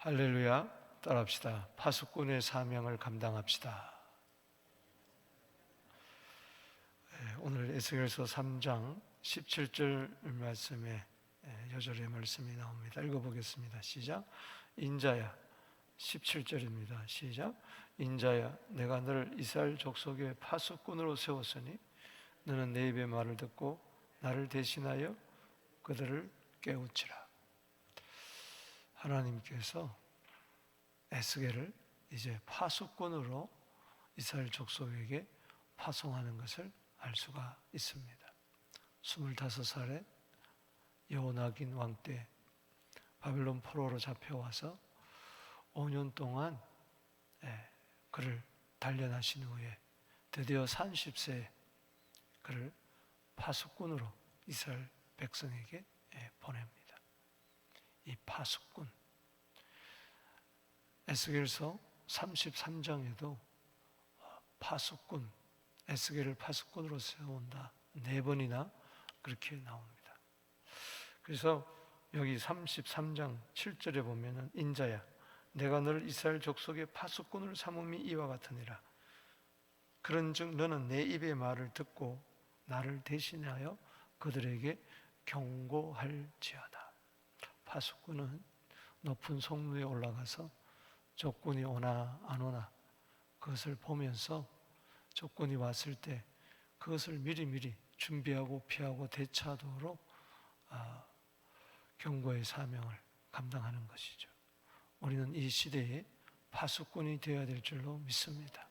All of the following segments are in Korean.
할렐루야. 따라합시다. 파수꾼의 사명을 감당합시다. 오늘 에스겔서 3장 17절 말씀에 여절의 말씀이 나옵니다. 읽어보겠습니다. 시작. 인자야, 17절입니다. 시작. 인자야, 내가 너를 이스라엘 족속의 파수꾼으로 세웠으니 너는 내 입의 말을 듣고 나를 대신하여 그들을 깨우치라. 하나님께서 에스겔을 이제 파수꾼으로 이스라엘 족속에게 파송하는 것을 알 수가 있습니다. 25살에 여호야긴 왕 때 바빌론 포로로 잡혀와서 5년 동안 그를 단련하신 후에 드디어 30세에 그를 파수꾼으로 이스라엘 백성에게 보냅니다. 이 파수꾼, 에스겔서 33장에도 파수꾼, 에스겔을 파수꾼으로 세운다 4번이나 그렇게 나옵니다. 그래서 여기 33장 7절에 보면은 인자야, 내가 너를 이스라엘 족속의 파수꾼으로 삼음이 이와 같으니라. 그런즉 너는 내 입의 말을 듣고 나를 대신하여 그들에게 경고할지어다. 파수꾼은 높은 성루에 올라가서 적군이 오나 안 오나 그것을 보면서 적군이 왔을 때 그것을 미리미리 준비하고 피하고 대처하도록 경고의 사명을 감당하는 것이죠. 우리는 이 시대에 파수꾼이 되어야 될 줄로 믿습니다.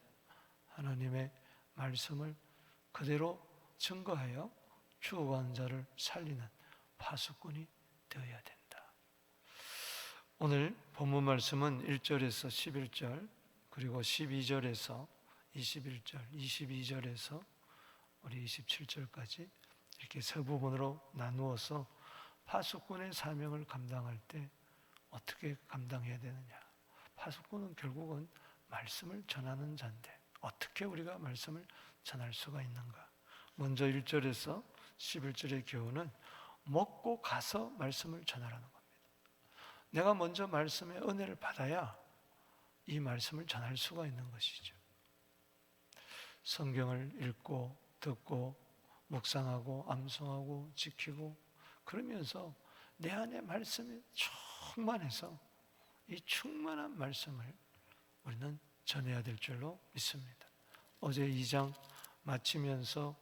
하나님의 말씀을 그대로 증거하여 죽어간 자를 살리는 파수꾼이 되어야 된다. 오늘 본문 말씀은 1절에서 11절 그리고 12절에서 21절, 22절에서 우리 27절까지 이렇게 세 부분으로 나누어서 파수꾼의 사명을 감당할 때 어떻게 감당해야 되느냐. 파수꾼은 결국은 말씀을 전하는 자인데 어떻게 우리가 말씀을 전할 수가 있는가. 먼저 1절에서 11절의 교훈은 먹고 가서 말씀을 전하라는 겁니다. 내가 먼저 말씀의 은혜를 받아야 이 말씀을 전할 수가 있는 것이죠. 성경을 읽고 듣고 묵상하고 암송하고 지키고 그러면서 내 안에 말씀이 충만해서 이 충만한 말씀을 우리는 전해야 될 줄로 믿습니다. 어제 2장 마치면서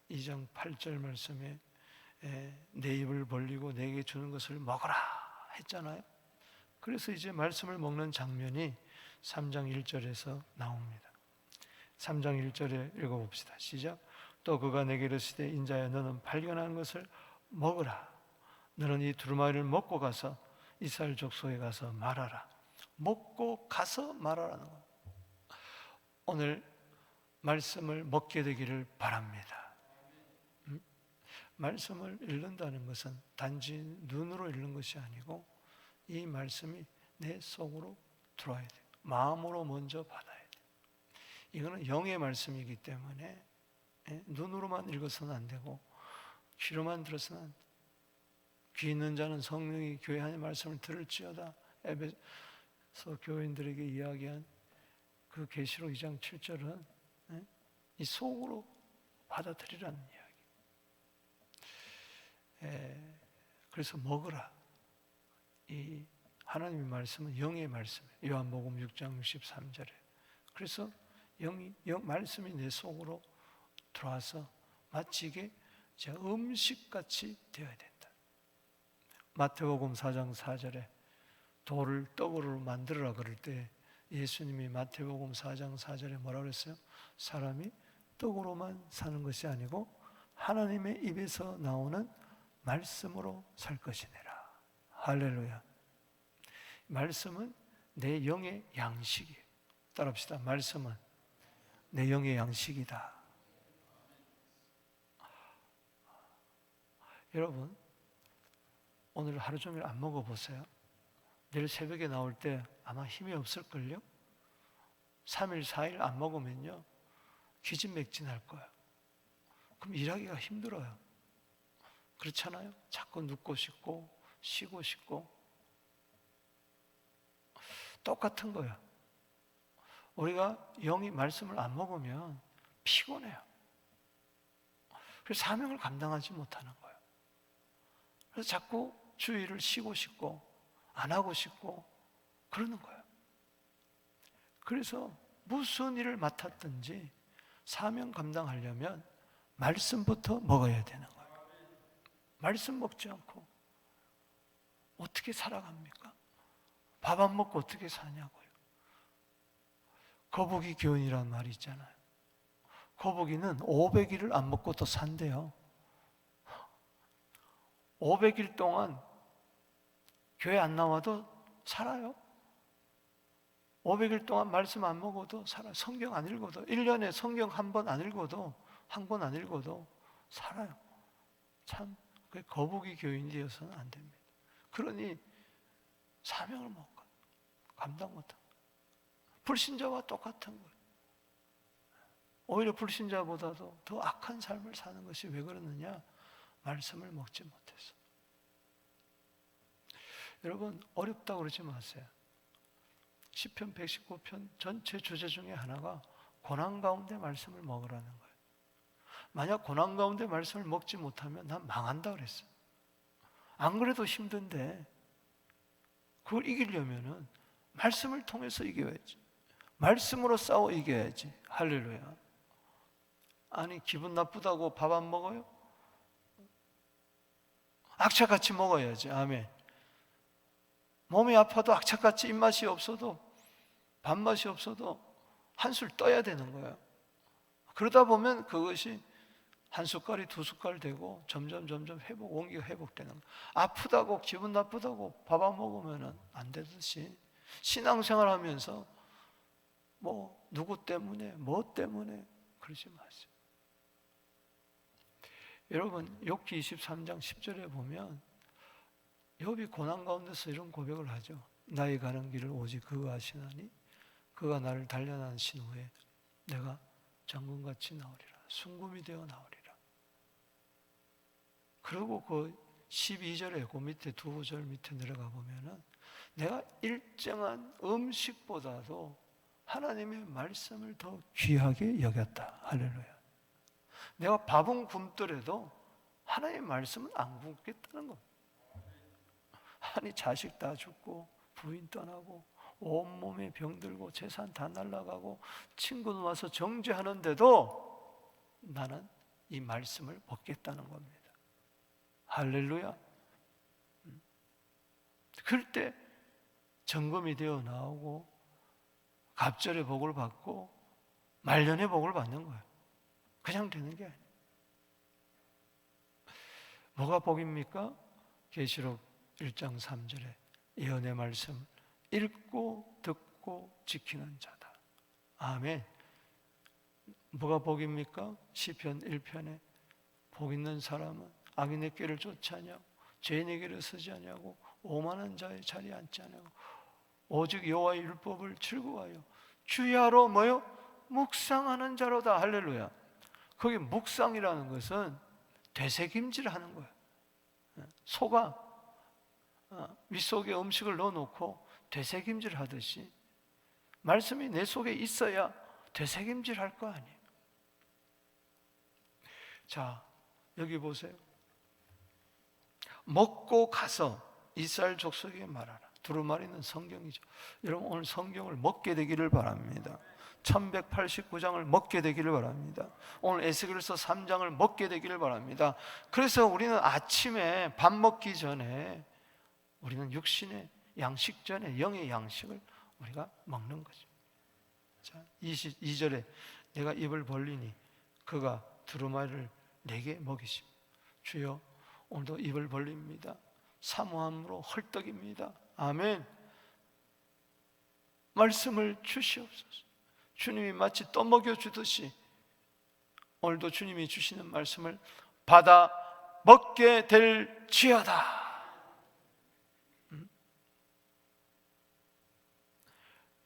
2장 8절 말씀에 내 입을 벌리고 내게 주는 것을 먹어라 했잖아요. 그래서 이제 말씀을 먹는 장면이 3장 1절에서 나옵니다. 3장 1절에 읽어봅시다. 시작. 또 그가 내게 이르시되 인자야, 너는 발견한 것을 먹으라. 너는 이 두루마리를 먹고 가서 이스라엘 족속에 가서 말하라. 먹고 가서 말하라는 거예요. 오늘 말씀을 먹게 되기를 바랍니다. 말씀을 읽는다는 것은 단지 눈으로 읽는 것이 아니고 이 말씀이 내 속으로 들어와야 돼요. 마음으로 먼저 받아야 돼요. 이거는 영의 말씀이기 때문에 눈으로만 읽어서는 안 되고 귀로만 들어서는 안 돼요. 귀 있는 자는 성령이 교회 하나님의 말씀을 들을지어다. 에베소 교인들에게 이야기한 그 계시록 2장 7절은 이 속으로 받아들이라는 이야기. 그래서 먹으라. 이 하나님의 말씀은 영의 말씀이에요. 요한복음 6장 63절에. 그래서 말씀이 내 속으로 들어와서 마치 이게 음식같이 되어야 된다. 마태복음 4장 4절에 돌을 떡으로 만들어라 그럴 때 예수님이 마태복음 4장 4절에 뭐라고 그랬어요? 사람이 떡으로만 사는 것이 아니고 하나님의 입에서 나오는 말씀으로 살 것이니라. 할렐루야. 말씀은 내 영의 양식이에요. 따라합시다. 말씀은 내 영의 양식이다. 여러분, 오늘 하루 종일 안 먹어보세요. 내일 새벽에 나올 때 아마 힘이 없을걸요? 3일, 4일 안 먹으면요 기진맥진할 거예요. 그럼 일하기가 힘들어요. 그렇잖아요? 자꾸 눕고 싶고 쉬고 싶고 똑같은 거예요. 우리가 영이 말씀을 안 먹으면 피곤해요. 그래서 사명을 감당하지 못하는 거예요. 그래서 자꾸 주의를 쉬고 싶고 안 하고 싶고 그러는 거예요. 그래서 무슨 일을 맡았든지 사명 감당하려면 말씀부터 먹어야 되는 거예요. 말씀 먹지 않고 어떻게 살아갑니까? 밥 안 먹고 어떻게 사냐고요. 거북이 교훈이라는 말이 있잖아요. 거북이는 500일을 안 먹고도 산대요. 500일 동안 교회 안 나와도 살아요. 500일 동안 말씀 안 먹어도 살아요. 성경 안 읽어도 1년에 성경 한 번 안 읽어도 살아요. 참 거북이 교인이 되어서는 안 됩니다. 그러니 사명을 못 감당 못한 거예요. 불신자와 똑같은 거예요. 오히려 불신자보다도 더 악한 삶을 사는 것이 왜 그러느냐? 말씀을 먹지 못해서. 여러분 어렵다고 그러지 마세요. 시편 119편 전체 주제 중에 하나가 고난 가운데 말씀을 먹으라는 거예요. 만약 고난 가운데 말씀을 먹지 못하면 난 망한다 그랬어요. 안 그래도 힘든데 그걸 이기려면은 말씀을 통해서 이겨야지. 말씀으로 싸워 이겨야지. 할렐루야. 아니 기분 나쁘다고 밥 안 먹어요? 악착같이 먹어야지. 아멘. 몸이 아파도 악착같이 입맛이 없어도 밥맛이 없어도 한술 떠야 되는 거예요. 그러다 보면 그것이 한 숟갈이 두 숟갈 되고 점점 원기가 회복되는 거예요. 아프다고 기분 나쁘다고 밥 안 먹으면 안 되듯이 신앙생활 하면서 뭐 누구 때문에 뭐 때문에 그러지 마세요. 여러분 욥기 23장 10절에 보면 욥이 고난 가운데서 이런 고백을 하죠. 나의 가는 길을 오직 그가 아시나니 그가 나를 단련하신 후에 내가 정금같이 나오리라. 순금이 되어 나오리라. 그리고 그 12절에 그 밑에 두 구절 밑에 내려가 보면은 내가 일정한 음식보다도 하나님의 말씀을 더 귀하게 여겼다. 할렐루야. 내가 밥은 굶더라도 하나님의 말씀은 안 굶겠다는 겁니다. 아니 자식 다 죽고 부인 떠나고 온몸에 병들고 재산 다 날아가고 친구들 와서 정죄하는데도 나는 이 말씀을 먹겠다는 겁니다. 할렐루야. 그럴 때 정금이 되어 나오고 갑절의 복을 받고 말년의 복을 받는 거예요. 그냥 되는 게 아니에요. 뭐가 복입니까? 계시록 1장 3절에 예언의 말씀 읽고 듣고 지키는 자다. 아멘. 뭐가 복입니까? 시편 1편에 복 있는 사람은 악인의 길을 쫓지 아니하고 죄인의 길을 서지 아니하고 오만한 자의 자리에 앉지 아니하고 오직 여호와의 율법을 즐거워하여 주야로 뭐요? 묵상하는 자로다. 할렐루야. 거기 묵상이라는 것은 되새김질하는 거예요. 소가 윗속에 음식을 넣어놓고 되새김질 하듯이 말씀이 내 속에 있어야 되새김질 할 거 아니에요. 자, 여기 보세요. 먹고 가서 이스라엘 족속에게 말하라. 두루마리는 성경이죠. 여러분 오늘 성경을 먹게 되기를 바랍니다. 1189장을 먹게 되기를 바랍니다. 오늘 에스겔서 3장을 먹게 되기를 바랍니다. 그래서 우리는 아침에 밥 먹기 전에 우리는 육신의 양식 전에 영의 양식을 우리가 먹는 거죠. 자, 22절에 내가 입을 벌리니 그가 두루마리를 내게 먹이시오. 주여 오늘도 입을 벌립니다. 사모함으로 헐떡입니다. 아멘. 말씀을 주시옵소서. 주님이 마치 떠먹여 주듯이 오늘도 주님이 주시는 말씀을 받아 먹게 될지어다.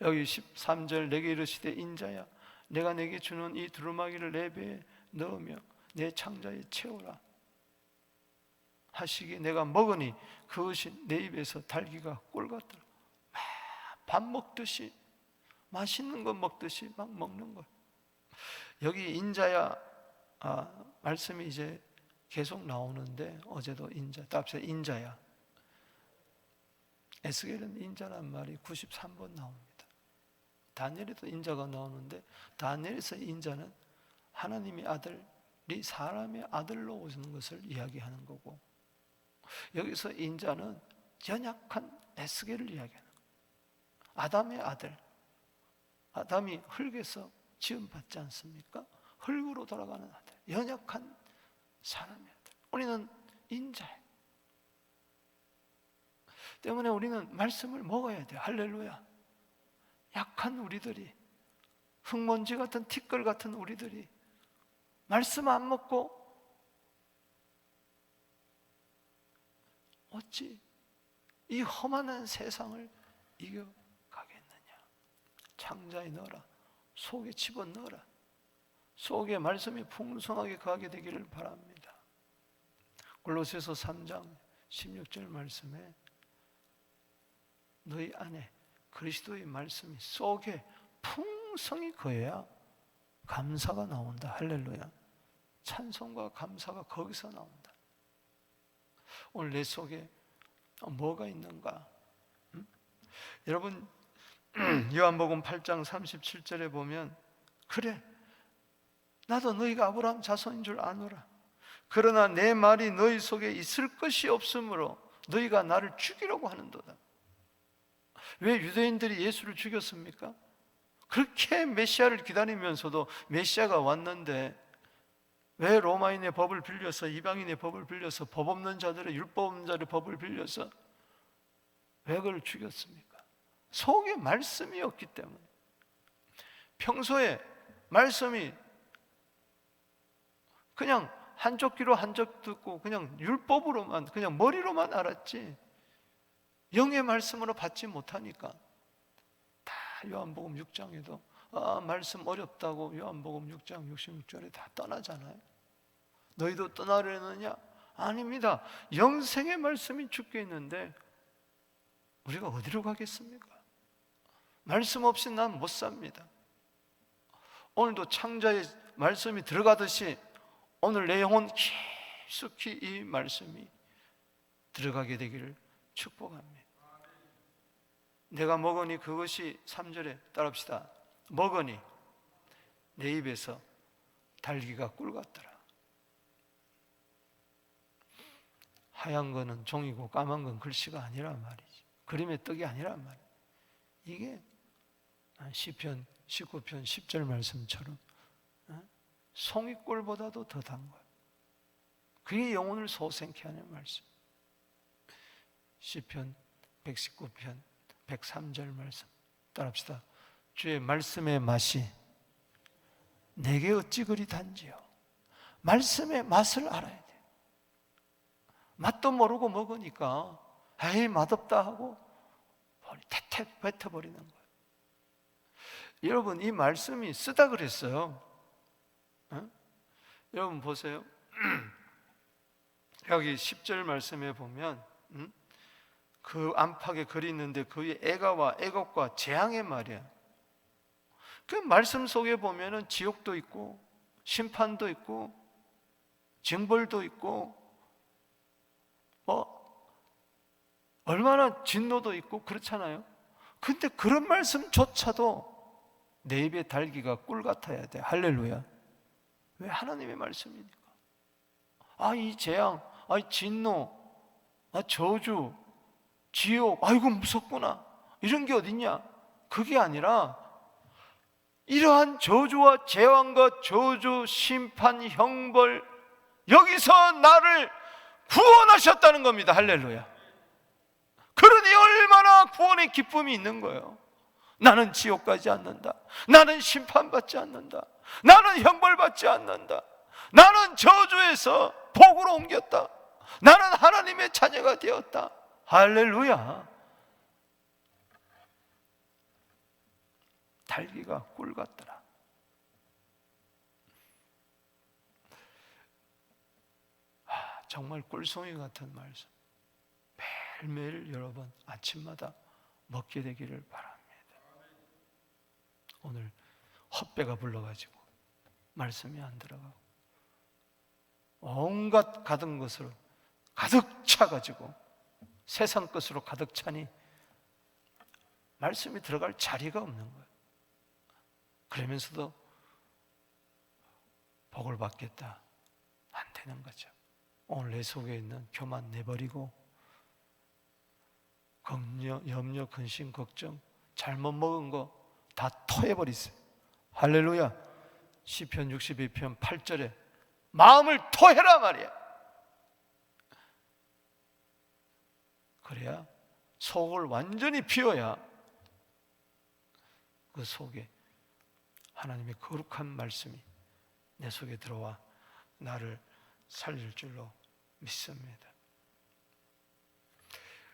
여기 13절 내게 이르시되 인자야 내가 내게 주는 이 두루마기를 내 배에 넣으며 내 창자에 채우라 하시기에 내가 먹으니 그것이 내 입에서 달기가 꿀 같더라. 밥 먹듯이, 맛있는 거 먹듯이 막 먹는 거예요. 여기 인자야 말씀이 이제 계속 나오는데, 어제도 인자, 답세 인자야. 에스겔은 인자란 말이 93번 나옵니다. 다니엘에도 인자가 나오는데, 다니엘에서 인자는 하나님의 아들이 사람의 아들로 오시는 것을 이야기하는 거고, 여기서 인자는 연약한 에스겔을 이야기하는 거예요. 아담의 아들, 아담이 흙에서 지음받지 않습니까? 흙으로 돌아가는 아들, 연약한 사람의 아들. 우리는 인자예요. 때문에 우리는 말씀을 먹어야 돼요. 할렐루야. 약한 우리들이, 흙먼지 같은 티끌 같은 우리들이 말씀 안 먹고 어찌 이 험한 세상을 이겨가겠느냐. 창자에 넣어라, 속에 집어넣어라. 속에 말씀이 풍성하게 거하게 되기를 바랍니다. 골로새서 3장 16절 말씀에 너희 안에 그리스도의 말씀이 속에 풍성히 거해야 감사가 나온다. 할렐루야. 찬송과 감사가 거기서 나온다. 오늘 내 속에 뭐가 있는가? 여러분, 요한복음 8장 37절에 보면, 그래 나도 너희가 아브라함 자손인 줄 아노라. 그러나 내 말이 너희 속에 있을 것이 없으므로 너희가 나를 죽이려고 하는도다. 왜 유대인들이 예수를 죽였습니까? 그렇게 메시아를 기다리면서도 메시아가 왔는데 왜 로마인의 법을 빌려서, 이방인의 법을 빌려서, 법 없는 자들의, 율법 없는 자들의 법을 빌려서 왜 그를 죽였습니까? 속에 말씀이 없기 때문에. 평소에 말씀이 그냥 한쪽 귀로 한쪽 듣고 그냥 율법으로만, 그냥 머리로만 알았지 영의 말씀으로 받지 못하니까 다 요한복음 6장에도 말씀 어렵다고 요한복음 6장 66절에 다 떠나잖아요. 너희도 떠나려느냐? 아닙니다. 영생의 말씀이 죽게 있는데 우리가 어디로 가겠습니까? 말씀 없이 난 못 삽니다. 오늘도 창자의 말씀이 들어가듯이 오늘 내 영혼 깊숙이 이 말씀이 들어가게 되기를 축복합니다. 내가 먹으니 그것이 3절에 따라합시다. 먹으니 내 입에서 달기가 꿀 같더라. 하얀 거는 종이고 까만 건 글씨가 아니란 말이지. 그림의 떡이 아니란 말이야. 이게 시편 19편 10절 말씀처럼 송이꿀보다도 더 단 거야. 그게 영혼을 소생케 하는 말씀. 시편 119편 103절 말씀 따라합시다. 주의 말씀의 맛이 내게 어찌 그리 단지요. 말씀의 맛을 알아야 돼. 맛도 모르고 먹으니까 에이 맛없다 하고 태태 뱉어버리는 거예요. 여러분, 이 말씀이 쓰다 그랬어요. 여러분 보세요. 여기 10절 말씀에 보면 그 안팎에 글이 있는데 그의 애가와 애곡과 재앙의 말이야. 그 말씀 속에 보면은 지옥도 있고 심판도 있고 징벌도 있고 얼마나 진노도 있고 그렇잖아요. 근데 그런 말씀조차도 내 입에 달기가 꿀 같아야 돼. 할렐루야. 왜? 하나님의 말씀이니까. 이 재앙, 이 진노, 저주, 지옥, 이거 무섭구나, 이런 게 어딨냐? 그게 아니라 이러한 저주와 재앙과 저주, 심판, 형벌, 여기서 나를 구원하셨다는 겁니다. 할렐루야. 그러니 얼마나 구원의 기쁨이 있는 거예요. 나는 지옥 가지 않는다. 나는 심판받지 않는다. 나는 형벌받지 않는다. 나는 저주에서 복으로 옮겼다. 나는 하나님의 자녀가 되었다. 할렐루야. 달기가 꿀 같더라. 정말 꿀송이 같은 말씀 매일매일 여러분 아침마다 먹게 되기를 바랍니다. 오늘 헛배가 불러가지고 말씀이 안 들어가고 온갖 가득 것으로 가득 차가지고 세상 것으로 가득 차니 말씀이 들어갈 자리가 없는 거예요. 그러면서도 복을 받겠다, 안 되는 거죠. 오늘 내 속에 있는 교만 내버리고 염려, 근심, 걱정, 잘못 먹은 거 다 토해버리세요. 할렐루야. 시편 62편 8절에 마음을 토해라 말이야. 그래야 속을 완전히 비워야 그 속에 하나님의 거룩한 말씀이 내 속에 들어와 나를 살릴 줄로 믿습니다.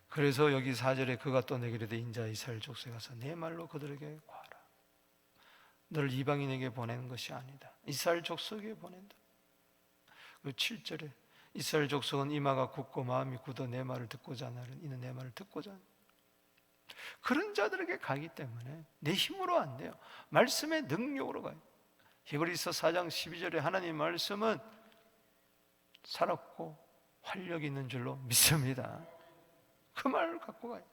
그래서 여기 4절에 그가 또 내게 이르되 인자 이스라엘 족속에 가서 내 말로 그들에게 구하라. 너를 이방인에게 보내는 것이 아니다. 이스라엘 족속에 보낸다. 그리고 7절에 이스라엘 족속은 이마가 굳고 마음이 굳어 내 말을 듣고자 하나는 이는 내 말을 듣고자 하는 그런 자들에게 가기 때문에 내 힘으로 안 돼요. 말씀의 능력으로 가요. 히브리서 4장 12절에 하나님 말씀은 살았고 활력이 있는 줄로 믿습니다. 그 말을 갖고 가요.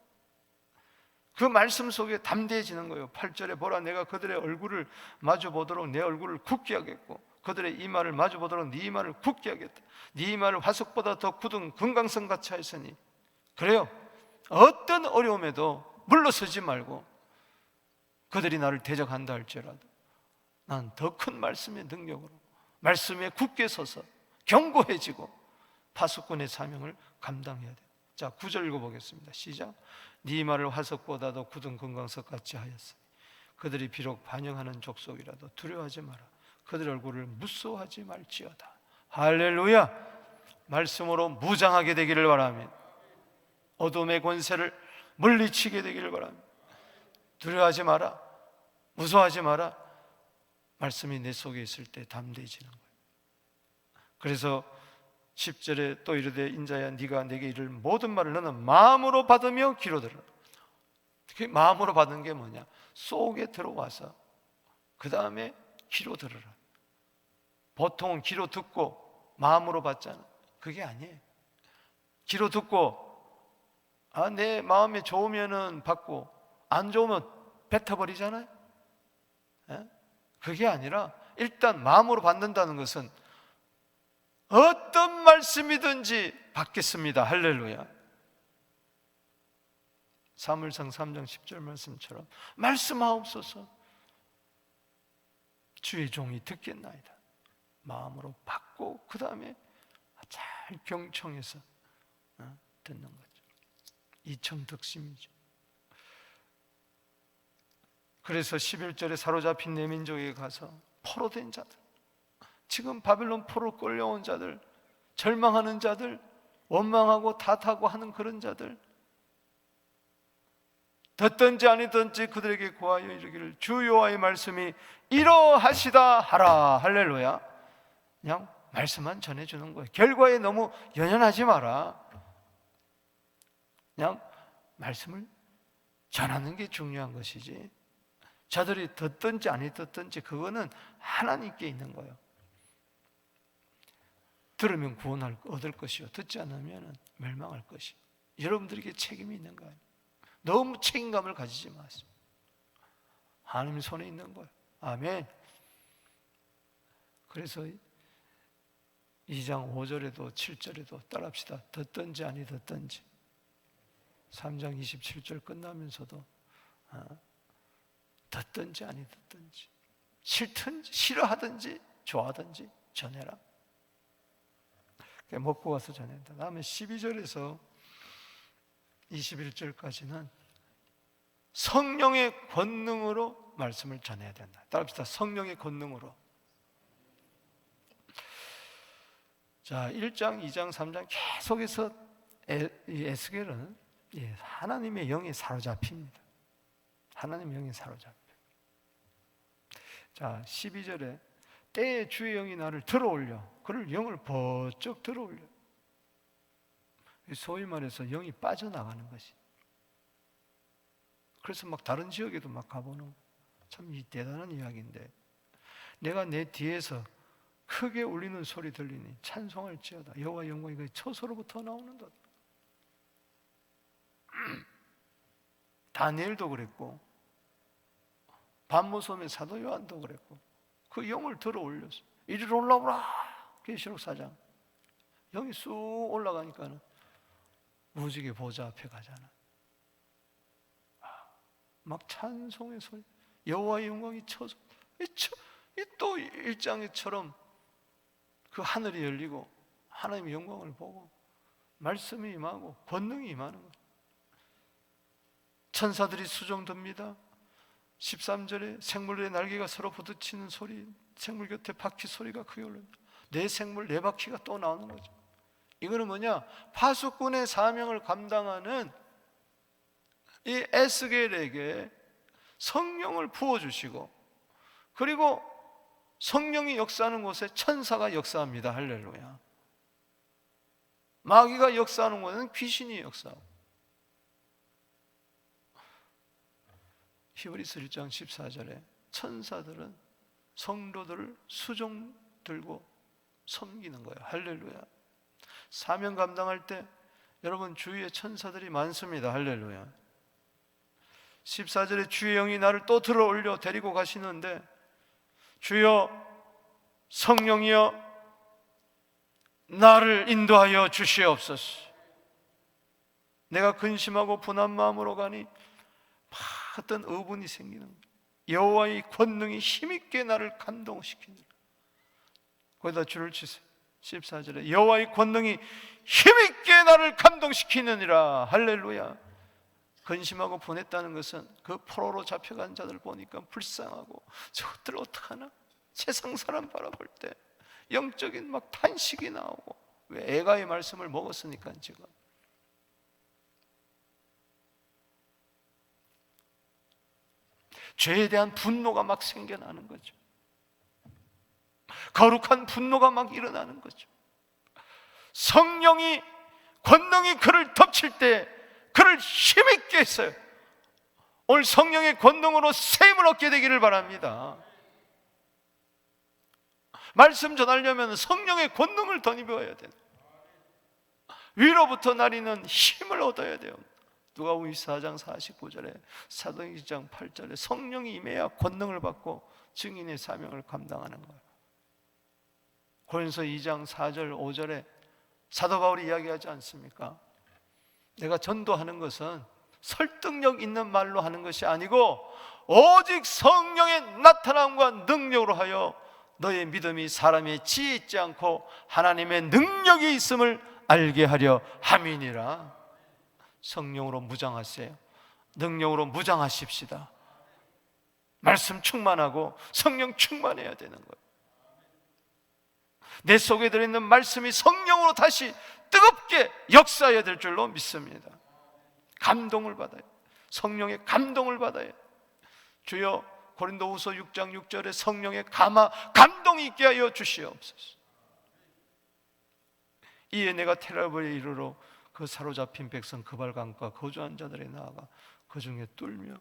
그 말씀 속에 담대해지는 거예요. 8절에 보라 내가 그들의 얼굴을 마주 보도록 내 얼굴을 굳게 하겠고 그들의 이마를 마주 보도록 네 이마를 굳게 하겠다. 네 이마를 화석보다 더 굳은 금강석 같이 하였으니 그래요. 어떤 어려움에도 물러서지 말고 그들이 나를 대적한다 할지라도 난 더 큰 말씀의 능력으로 말씀에 굳게 서서 견고해지고 파수꾼의 사명을 감당해야 돼. 자, 9절 읽어보겠습니다. 시작. 네 말을 화석보다도 굳은 금강석 같이 하였으니 그들이 비록 반영하는 족속이라도 두려워하지 마라. 그들 얼굴을 무서워하지 말지어다. 할렐루야. 말씀으로 무장하게 되기를 바라며 어둠의 권세를 물리치게 되기를 바랍니다. 두려워하지 마라. 무서워하지 마라. 말씀이 내 속에 있을 때 담대해지는 거예요. 그래서 10절에 또 이르되 인자야 네가 내게 이를 모든 말을 너는 마음으로 받으며 귀로 들으라. 그 마음으로 받은 게 뭐냐? 속에 들어와서 그 다음에 귀로 들으라. 보통은 귀로 듣고 마음으로 받잖아. 그게 아니에요. 귀로 듣고 내 마음에 좋으면은 받고 안 좋으면 뱉어버리잖아요. 그게 아니라 일단 마음으로 받는다는 것은 어떤 말씀이든지 받겠습니다. 할렐루야. 사무엘상 3장 10절 말씀처럼 말씀하옵소서 주의 종이 듣겠나이다. 마음으로 받고 그 다음에 잘 경청해서 듣는 거죠. 이청득심이죠. 그래서 11절에 사로잡힌 내 민족에게 가서 포로된 자들, 지금 바빌론 포로 끌려온 자들, 절망하는 자들, 원망하고 탓하고 하는 그런 자들, 듣든지 아니든지 그들에게 구하여 이르기를 주 여호와의 말씀이 이러하시다 하라. 할렐루야. 그냥 말씀만 전해주는 거예요. 결과에 너무 연연하지 마라. 그냥 말씀을 전하는 게 중요한 것이지 저들이 듣든지 아니 듣든지 그거는 하나님께 있는 거예요. 들으면 구원을 얻을 것이요 듣지 않으면 멸망할 것이요. 여러분들에게 책임이 있는 거예요. 너무 책임감을 가지지 마세요. 하나님 손에 있는 거예요. 아멘. 그래서 2장 5절에도 7절에도 따라합시다. 듣든지 아니 듣든지 3장 27절 끝나면서도 듣든지 아니 듣든지 싫든지 싫어하든지 좋아하든지 전해라. 먹고 가서 전한다. 다음에 12절에서 21절까지는 성령의 권능으로 말씀을 전해야 된다. 따라합시다. 성령의 권능으로. 자, 1장, 2장, 3장 계속해서 에스겔은 하나님의 영에 사로잡힙니다. 하나님의 영에 사로잡혀. 자, 12절에 때에 주의 영이 나를 들어올려. 그를 영을 번쩍 들어올려. 소위 말해서 영이 빠져나가는 것이. 그래서 막 다른 지역에도 막 가보는 참 대단한 이야기인데, 내가 내 뒤에서 크게 울리는 소리 들리니 찬송할지어다. 여호와의 영광이 그 처소로부터 나오는다. 다니엘도 그랬고 반모섬의 사도 요한도 그랬고 그 영을 들어 올렸어. 이리로 올라오라. 계시록 4장. 영이 쑥 올라가니까는 무지개 보좌 앞에 가잖아. 막 찬송의 소리, 여호와의 영광이 처소. 또 1장에처럼 그 하늘이 열리고 하나님의 영광을 보고 말씀이 임하고 권능이 임하는 거예요. 천사들이 수종듭니다. 13절에 생물의 날개가 서로 부딪히는 소리, 생물 곁에 바퀴 소리가 크게 울립니다. 네 생물 네 바퀴가 또 나오는 거죠. 이거는 뭐냐? 파수꾼의 사명을 감당하는 이 에스겔에게 성령을 부어주시고, 그리고 성령이 역사하는 곳에 천사가 역사합니다. 할렐루야. 마귀가 역사하는 곳에는 귀신이 역사하고. 히브리서 1장 14절에 천사들은 성도들을 수종 들고 섬기는 거예요. 할렐루야. 사명 감당할 때 여러분 주위에 천사들이 많습니다. 할렐루야. 14절에 주의 영이 나를 또 들어 올려 데리고 가시는데, 주여 성령이여 나를 인도하여 주시옵소서. 내가 근심하고 분한 마음으로 가니 막 어떤 의분이 생기는 거예요. 여호와의 권능이 힘있게 나를 감동시키느라. 거기다 줄을 치세요. 14절에 여호와의 권능이 힘있게 나를 감동시키느니라. 할렐루야. 근심하고 분했다는 것은 그 포로로 잡혀간 자들 보니까 불쌍하고 저것들 어떡하나? 세상 사람 바라볼 때 영적인 막 탄식이 나오고, 왜? 애가의 말씀을 먹었으니까. 지금 죄에 대한 분노가 막 생겨나는 거죠. 거룩한 분노가 막 일어나는 거죠. 성령이 권능이 그를 덮칠 때 그를 힘있게 했어요. 오늘 성령의 권능으로 세임을 얻게 되기를 바랍니다. 말씀 전하려면 성령의 권능을 덧입어야 돼요. 위로부터 나리는 힘을 얻어야 돼요. 누가복음 24장 49절에, 사도행전 2장 8절에 성령이 임해야 권능을 받고 증인의 사명을 감당하는 거예요. 고린도서 2장 4절 5절에 사도 바울이 이야기하지 않습니까? 내가 전도하는 것은 설득력 있는 말로 하는 것이 아니고 오직 성령의 나타남과 능력으로 하여 너의 믿음이 사람의 지혜 있지 않고 하나님의 능력이 있음을 알게 하려 함이니라. 성령으로 무장하세요. 능력으로 무장하십시다. 말씀 충만하고 성령 충만해야 되는 거예요. 내 속에 들어있는 말씀이 성령으로 다시 뜨겁게 역사해야 될 줄로 믿습니다. 감동을 받아요. 성령의 감동을 받아요. 주여 고린도후서 6장 6절에 성령의 감동이 있게 하여 주시옵소서. 이에 내가 테라볼에 이르러 그 사로잡힌 백성 그발강과 거주한 자들에 나아가 그 중에 뚫며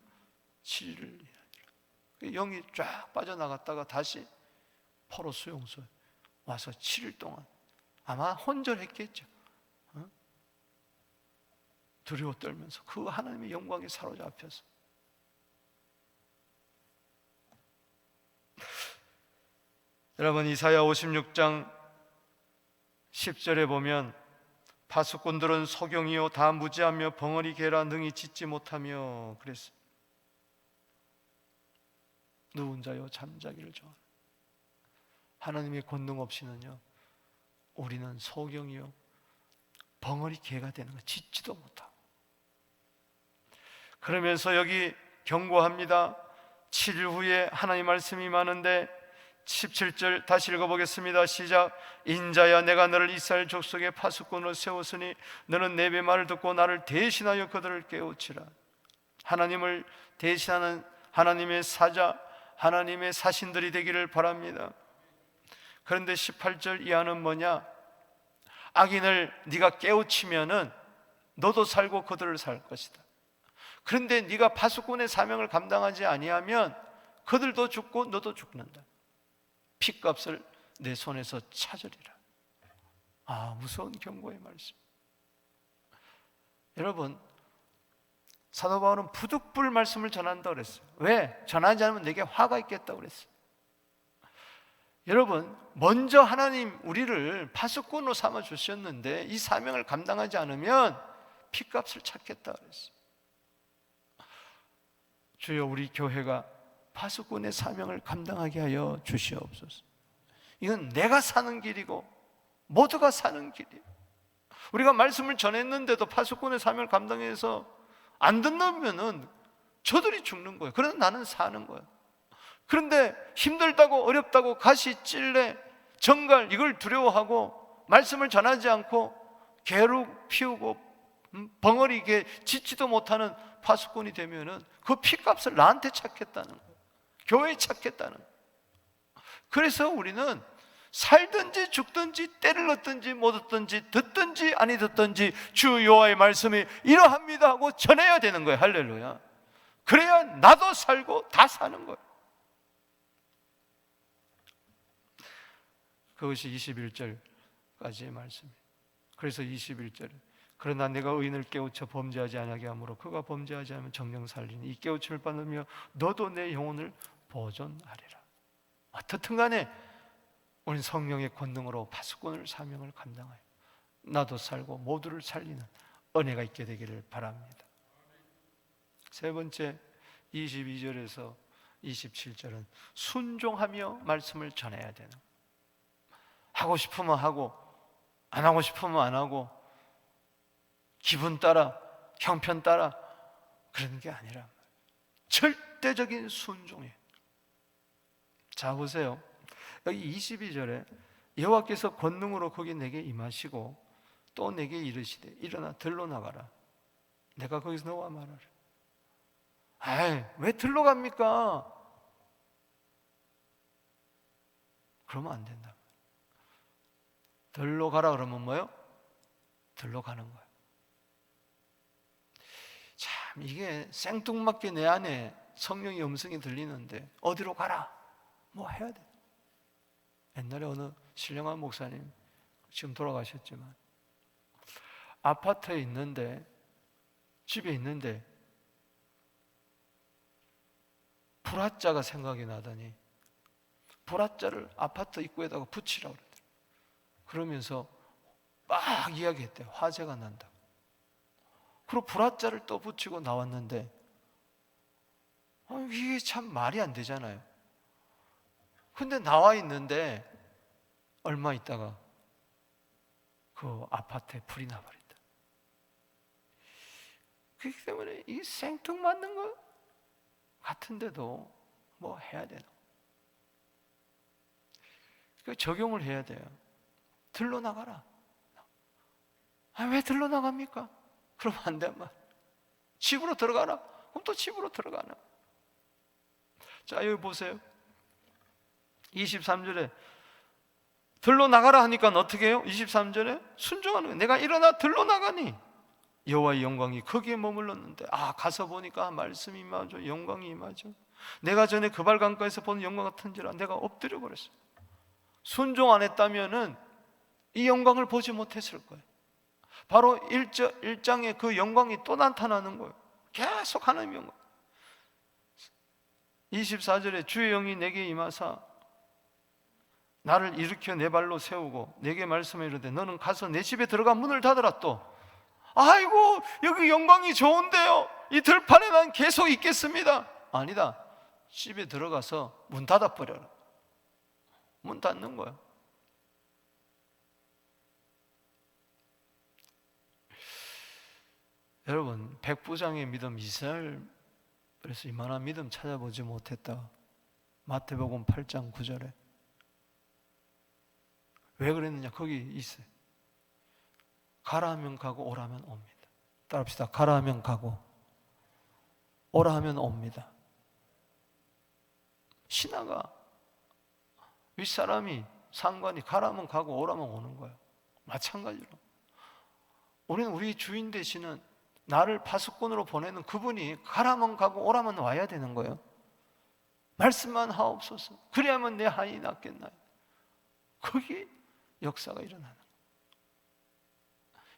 7일을 일하니라. 영이 쫙 빠져나갔다가 다시 포로 수용소에 와서 7일 동안 아마 혼절했겠죠. 두려워 떨면서 그 하나님의 영광에 사로잡혀서. 여러분, 이사야 56장 10절에 보면 파수꾼들은 소경이요 다 무지하며 벙어리 개라 능히 짖지 못하며 그랬어요. 누운 자요 잠자기를 좋아하는. 하나님의 권능 없이는요 우리는 소경이요 벙어리 개가 되는 거, 짖지도 못하고. 그러면서 여기 경고합니다. 7일 후에 하나님 말씀이 많은데 17절 다시 읽어보겠습니다. 시작. 인자야 내가 너를 이스라엘 족속의 파수꾼으로 세웠으니 너는 내 말을 듣고 나를 대신하여 그들을 깨우치라. 하나님을 대신하는 하나님의 사자, 하나님의 사신들이 되기를 바랍니다. 그런데 18절 이하는 뭐냐? 악인을 네가 깨우치면은 너도 살고 그들을 살 것이다. 그런데 네가 파수꾼의 사명을 감당하지 아니하면 그들도 죽고 너도 죽는다. 핏값을 내 손에서 찾으리라. 무서운 경고의 말씀. 여러분, 사도 바울은 부득불 말씀을 전한다고 그랬어요. 왜? 전하지 않으면 내게 화가 있겠다고 그랬어요. 여러분, 먼저 하나님 우리를 파수꾼으로 삼아 주셨는데 이 사명을 감당하지 않으면 핏값을 찾겠다고 그랬어요. 주여, 우리 교회가 파수꾼의 사명을 감당하게 하여 주시옵소서. 이건 내가 사는 길이고 모두가 사는 길이에요. 우리가 말씀을 전했는데도 파수꾼의 사명을 감당해서 안 듣는다면은 저들이 죽는 거예요. 그래서 나는 사는 거예요. 그런데 힘들다고 어렵다고 가시, 찔레, 정갈 이걸 두려워하고 말씀을 전하지 않고 괴롭 피우고 벙어리 짓지도 못하는 파수꾼이 되면은 그 핏값을 나한테 찾겠다는 거예요. 교회에 찾겠다는 거예요. 그래서 우리는 살든지 죽든지 때를 얻든지 못 얻든지 듣든지 아니 듣든지 주 여호와의 말씀이 이러합니다 하고 전해야 되는 거예요. 할렐루야. 그래야 나도 살고 다 사는 거예요. 그것이 21절까지의 말씀이에요. 그래서 21절에 그러나 내가 의인을 깨우쳐 범죄하지 아니하게 하므로 그가 범죄하지 않으면 정령 살리니 이 깨우침을 받으며 너도 내 영혼을 보존하리라. 어떻든 간에 우리는 성령의 권능으로 파수꾼을 사명을 감당하여 나도 살고 모두를 살리는 은혜가 있게 되기를 바랍니다. 세 번째 22절에서 27절은 순종하며 말씀을 전해야 되는, 하고 싶으면 하고 안 하고 싶으면 안 하고 기분 따라 형편 따라 그런 게 아니라 절대적인 순종이에요. 자 보세요. 여기 22절에 여호와께서 권능으로 거기 내게 임하시고 또 내게 이르시되 일어나 들로 나가라. 내가 거기서 너와 말하라. 왜 들로 갑니까? 그러면 안 된다. 들로 가라 그러면 뭐요? 들로 가는 거예요. 참 이게 생뚱맞게 내 안에 성령의 음성이 들리는데 어디로 가라? 뭐 해야 돼. 옛날에 어느 신령한 목사님, 지금 돌아가셨지만 아파트에 있는데, 집에 있는데 불화자가 생각이 나더니 불화자를 아파트 입구에다가 붙이라고 그러더라고요. 그러면서 막 이야기했대요. 화재가 난다고. 그리고 불화자를 또 붙이고 나왔는데 이게 참 말이 안 되잖아요. 근데 나와 있는데 얼마 있다가 그 아파트에 불이 나버린다. 그렇기 때문에 이 생뚱맞는 거 같은데도 뭐 해야 되나? 그 적용을 해야 돼요. 들러 나가라. 왜 들러 나갑니까? 그러면 안 된 말. 집으로 들어가라. 그럼 또 집으로 들어가나. 자 여기 보세요. 23절에 들러 나가라 하니까 어떻게 해요? 23절에 순종하는 거예요. 내가 일어나 들러 나가니 여호와의 영광이 거기에 머물렀는데 가서 보니까 말씀이 임하죠. 영광이 임하죠. 내가 전에 그발강가에서 본 영광 같은지라 내가 엎드려 버렸어요. 순종 안 했다면은 이 영광을 보지 못했을 거예요. 바로 1장에 그 영광이 또 나타나는 거예요. 계속 하나님의 영광. 24절에 주의 영이 내게 임하사 나를 일으켜 내 발로 세우고 내게 말씀해 이르되 너는 가서 내 집에 들어가 문을 닫으라. 또 아이고 여기 영광이 좋은데요, 이 들판에 난 계속 있겠습니다. 아니다. 집에 들어가서 문 닫아버려라. 문 닫는 거야. 여러분, 백부장의 믿음, 이스라엘 그래서 이만한 믿음 찾아보지 못했다. 마태복음 8장 9절에 왜 그랬느냐? 거기 있어요. 가라 하면 가고 오라 하면 옵니다. 따라합시다. 가라 하면 가고 오라 하면 옵니다. 신하가 윗사람이 상관이 가라 하면 가고 오라 하면 오는 거예요. 마찬가지로 우리는 우리 주인 되시는 나를 파수꾼으로 보내는 그분이 가라면 가고 오라면 와야 되는 거예요. 말씀만 하옵소서. 그래야만 내 한이 낫겠나요? 거기 역사가 일어나는 거예요.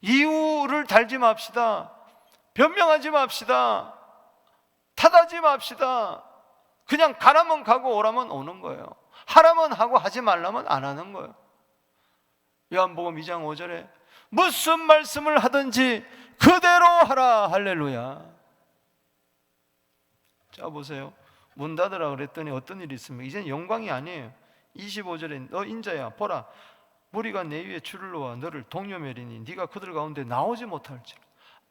이유를 달지 맙시다. 변명하지 맙시다. 탓하지 맙시다. 그냥 가라면 가고 오라면 오는 거예요. 하라면 하고 하지 말라면 안 하는 거예요. 요한복음 2장 5절에 무슨 말씀을 하든지 그대로 하라. 할렐루야. 자 보세요. 문 닫으라 그랬더니 어떤 일이 있습니까? 이제는 영광이 아니에요. 25절에 너 인자야 보라 무리가 내 위에 줄을 놓아 너를 동요매리니 네가 그들 가운데 나오지 못할지라.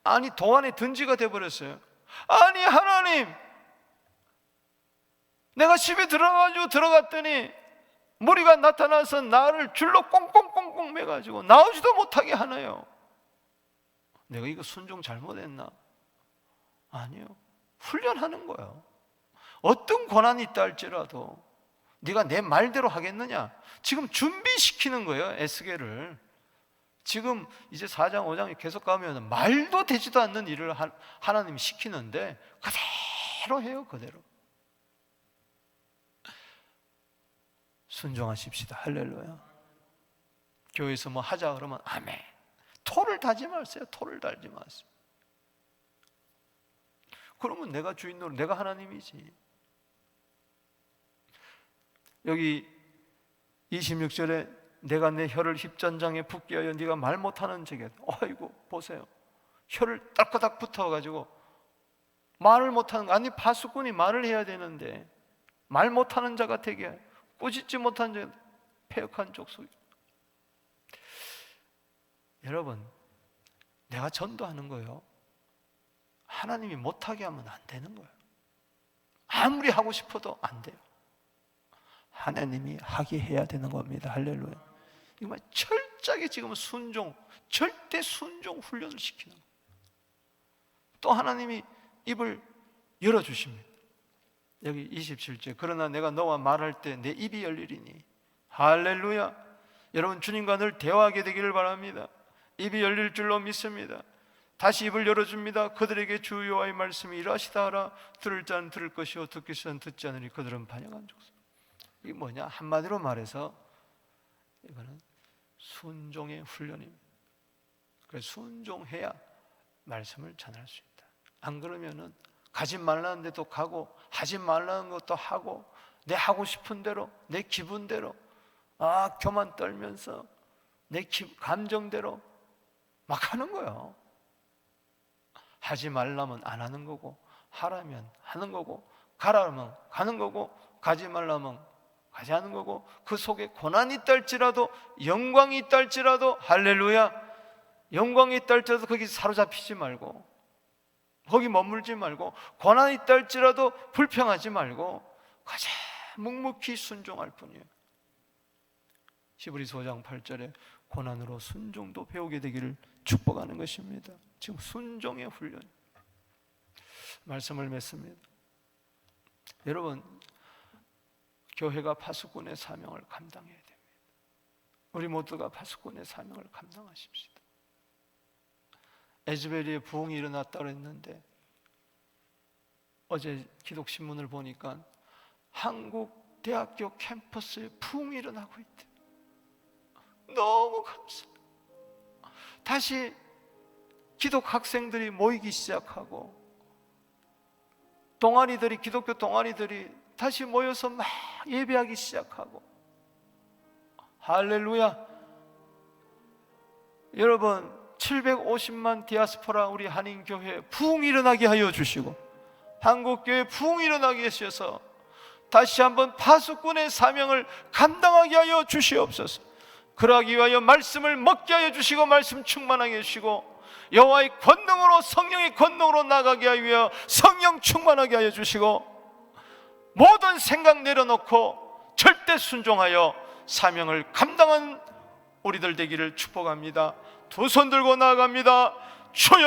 아니 도안에 든지가 돼버렸어요. 아니 하나님, 내가 집에 들어갔더니 무리가 나타나서 나를 줄로 꽁꽁꽁꽁 매가지고 나오지도 못하게 하나요? 내가 이거 순종 잘못했나? 아니요. 훈련하는 거예요. 어떤 고난이 있다 할지라도 네가 내 말대로 하겠느냐? 지금 준비시키는 거예요. 에스겔을. 지금 이제 4장 5장이 계속 가면 말도 되지도 않는 일을 하나님이 시키는데 그대로 해요. 그대로. 순종하십시다. 할렐루야. 교회에서 뭐 하자 그러면 아멘. 토를 달지 마세요. 토를 달지 마세요. 그러면 내가 주인 노릇, 내가 하나님이지. 여기 26절에 내가 내 혀를 힙전장에 붙게 하여 네가 말 못하는 적에, 아이고 보세요. 혀를 따끄닥 붙어가지고 말을 못하는 거. 아니 파수꾼이 말을 해야 되는데 말 못하는 자가 되게 꾸짖지 못한 자, 패역한 족속. 여러분, 내가 전도하는 거예요. 하나님이 못하게 하면 안 되는 거예요. 아무리 하고 싶어도 안 돼요. 하나님이 하게 해야 되는 겁니다. 할렐루야. 이거 철저하게 지금 순종, 절대 순종 훈련을 시키는 거예요. 또 하나님이 입을 열어주십니다. 여기 27절 그러나 내가 너와 말할 때 내 입이 열리리니. 할렐루야. 여러분 주님과 늘 대화하게 되기를 바랍니다. 입이 열릴 줄로 믿습니다. 다시 입을 열어줍니다. 그들에게 주 여호와의 말씀이 이러하시다 하라. 들을 자는 들을 것이요 듣기 싫은 듣지 않으니 그들은 반역한 족속. 이게 뭐냐? 한마디로 말해서 이거는 순종의 훈련입니다. 그래서 순종해야 말씀을 전할 수 있다. 안 그러면은 가지 말라는 데도 가고 하지 말라는 것도 하고 내 하고 싶은 대로 내 기분대로 교만 떨면서 내 감정대로 막 하는 거예요. 하지 말라면 안 하는 거고 하라면 하는 거고 가라면 가는 거고 가지 말라면 가지 않는 거고 그 속에 고난이 있다 할지라도 영광이 있다 할지라도 할렐루야 영광이 있다 할지라도 거기 사로잡히지 말고 거기 머물지 말고 고난이 있다 할지라도 불평하지 말고 가장 묵묵히 순종할 뿐이에요. 히브리서 5장 8절에 고난으로 순종도 배우게 되기를 축복하는 것입니다. 지금 순종의 훈련 말씀을 맺습니다. 여러분 교회가 파수꾼의 사명을 감당해야 됩니다. 우리 모두가 파수꾼의 사명을 감당하십시다. 에즈베리에 부흥이 일어났다고 했는데 어제 기독신문을 보니까 한국 대학교 캠퍼스에 부흥이 일어나고 있대요. 너무 감사해요. 다시 기독 학생들이 모이기 시작하고 동아리들이 기독교 동아리들이 다시 모여서 막 예배하기 시작하고 할렐루야. 여러분 750만 디아스포라 우리 한인교회 부흥이 일어나게 하여 주시고 한국교회 부흥이 일어나게 하셔서 다시 한번 파수꾼의 사명을 감당하게 하여 주시옵소서. 그러기 위하여 말씀을 먹게 하여 주시고 말씀 충만하게 해주시고 여호와의 권능으로 성령의 권능으로 나가게 하여 위하여 성령 충만하게 하여 주시고 모든 생각 내려놓고 절대 순종하여 사명을 감당한 우리들 되기를 축복합니다. 두 손 들고 나아갑니다. 주여